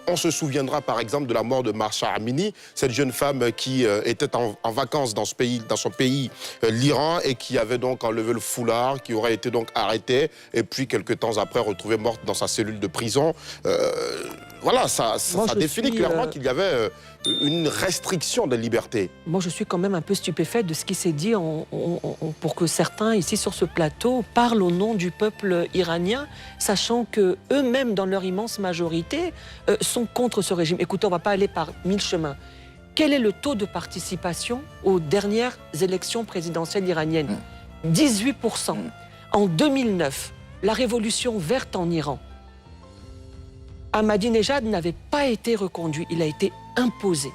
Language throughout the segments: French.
On se souviendra par exemple de la mort de Mahsa Amini, cette jeune femme qui était en vacances dans son pays, l'Iran, et qui avait donc enlevé le foulard, qui aurait été donc arrêtée, et puis quelques temps après retrouvée morte dans sa cellule de prison. Voilà, ça définit clairement qu'il y avait une restriction de liberté. Moi, je suis quand même un peu stupéfaite de ce qui s'est dit pour que certains, ici sur ce plateau, parlent au nom du peuple iranien, sachant qu'eux-mêmes, dans leur immense majorité, sont contre ce régime. Écoutez, on ne va pas aller par mille chemins. Quel est le taux de participation aux dernières élections présidentielles iraniennes? 18%. En 2009, la révolution verte en Iran, Ahmadinejad n'avait pas été reconduit, il a été imposé.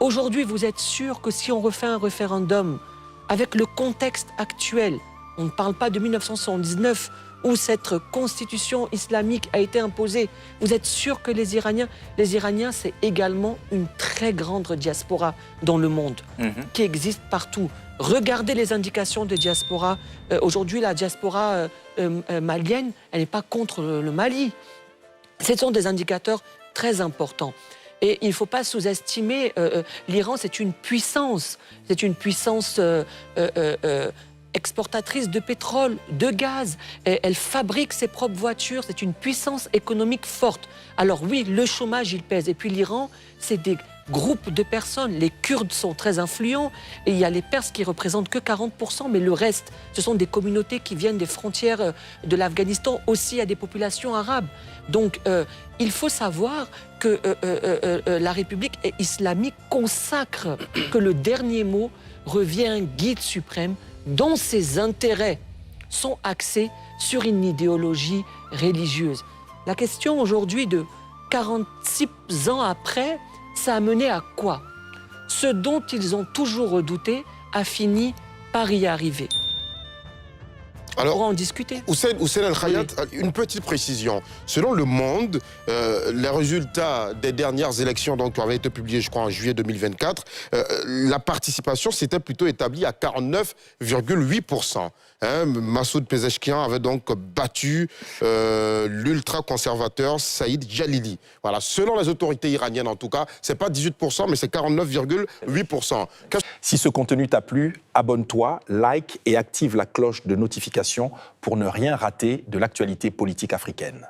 Aujourd'hui, vous êtes sûr que si on refait un référendum avec le contexte actuel, on ne parle pas de 1979 où cette constitution islamique a été imposée, vous êtes sûr que les Iraniens, c'est également une très grande diaspora dans le monde qui existe partout. Regardez les indications de diaspora. Aujourd'hui, la diaspora malienne, elle n'est pas contre le Mali. Ce sont des indicateurs très importants. Et il ne faut pas sous-estimer, l'Iran, c'est une puissance exportatrice de pétrole, de gaz. Elle fabrique ses propres voitures, c'est une puissance économique forte. Alors oui, le chômage, il pèse. Et puis l'Iran, c'est des groupes de personnes. Les Kurdes sont très influents et il y a les Perses qui représentent que 40%, mais le reste, ce sont des communautés qui viennent des frontières de l'Afghanistan, aussi à des populations arabes. Donc, il faut savoir que la République islamique consacre que le dernier mot revient à un guide suprême dont ses intérêts sont axés sur une idéologie religieuse. La question aujourd'hui de 46 ans après, ça a mené à quoi? Ce dont ils ont toujours redouté a fini par y arriver. Alors, on pourra en discuter. Hussein El-Khayat, une petite précision. Selon Le Monde, les résultats des dernières élections donc, qui avaient été publiés, je crois, en juillet 2024, la participation s'était plutôt établie à 49,8%. Massoud Pezeshkian avait donc battu l'ultra-conservateur Saïd Jalili. Voilà, selon les autorités iraniennes en tout cas, c'est pas 18%, mais c'est 49,8%. Si ce contenu t'a plu, abonne-toi, like et active la cloche de notification pour ne rien rater de l'actualité politique africaine.